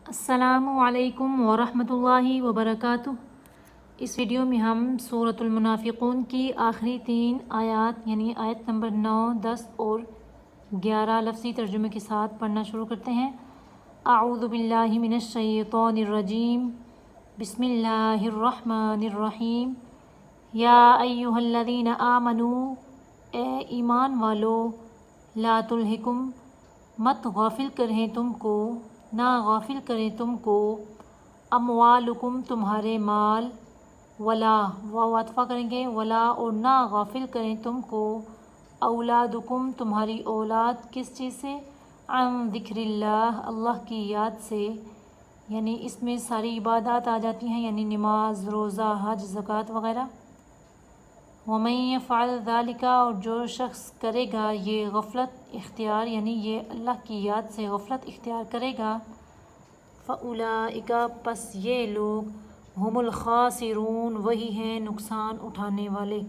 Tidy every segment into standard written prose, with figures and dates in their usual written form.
السلام علیکم ورحمۃ اللہ وبرکاتہ۔ اس ویڈیو میں ہم سورۃ المنافقون کی آخری 3 آیات یعنی آیت نمبر 9، 10 اور 11 لفظی ترجمے کے ساتھ پڑھنا شروع کرتے ہیں۔ اعوذ باللہ من الشیطان الرجیم، بسم اللہ الرحمن الرحیم۔ یا ایھا الذین آمنوا، اے ایمان والو، لا تلہکم، مت غافل کریں تم کو، نہ غافل کریں تم کو، اموالکم تمہارے مال، ولا واو عطفہ کریں گے، ولا اور نہ غافل کریں تم کو، اولادکم تمہاری اولاد، کس چیز سے؟ عن ذکر اللہ، اللہ کی یاد سے، یعنی اس میں ساری عبادات آ جاتی ہیں، یعنی نماز، روزہ، حج، زکوٰۃ وغیرہ۔ ومن یفعل ذلک، اور جو شخص کرے گا یہ غفلت اختیار، یعنی یہ اللہ کی یاد سے غفلت اختیار کرے گا، فاولئک، پس یہ لوگ، ہم الخاسرون، وہی ہیں نقصان اٹھانے والے۔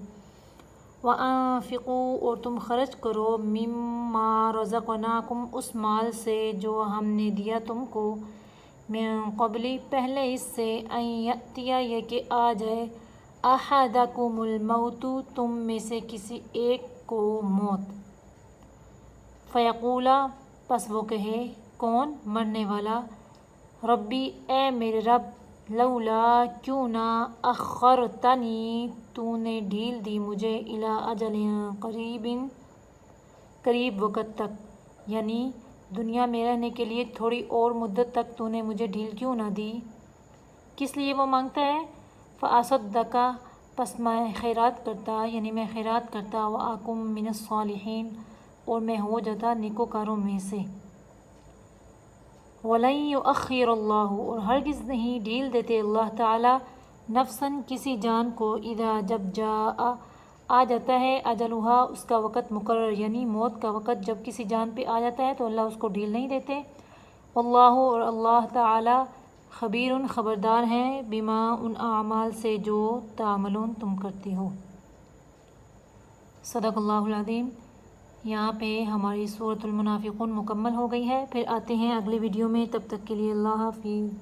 وانفقوا، اور تم خرچ کرو، مما رزقناکم، اس مال سے جو ہم نے دیا تم کو، من قبل، پہلے اس سے، ان یأتی، یہ کہ آ جائے، احدکم الموت، تم میں سے کسی ایک کو موت، فیقولا، پس وہ کہے، کون؟ مرنے والا، ربی، اے میرے رب، لولا، کیوں نہ، اخرتنی، تو نے ڈھیل دی مجھے، الی اجل قریب، قریب وقت تک، یعنی دنیا میں رہنے کے لیے تھوڑی اور مدت تک تو نے مجھے ڈھیل کیوں نہ دی؟ کس لیے وہ مانگتا ہے؟ فاصدق، پس میں خیرات کرتا، یعنی میں خیرات کرتا، واکم من الصالحین، اور میں ہو جاتا نیکوکاروں میں سے۔ ولن یؤخر اللہ، اور ہرگز نہیں ڈھیل دیتے اللہ تعالی، نفساً کسی جان کو، اذا، جب جاء، آ جاتا ہے، اجلھا، اس کا وقت مقرر، یعنی موت کا وقت جب کسی جان پہ آ جاتا ہے تو اللہ اس کو ڈھیل نہیں دیتے۔ واللہ، اور اللہ تعالی، خبیر، خبردار ہیں، بما، ان اعمال سے جو تعملون، تم کرتے ہو۔ صدق اللہ العظیم۔ یہاں پہ ہماری سورۃ المنافقون مکمل ہو گئی ہے، پھر آتے ہیں اگلی ویڈیو میں، تب تک کے لیے اللہ حافظ۔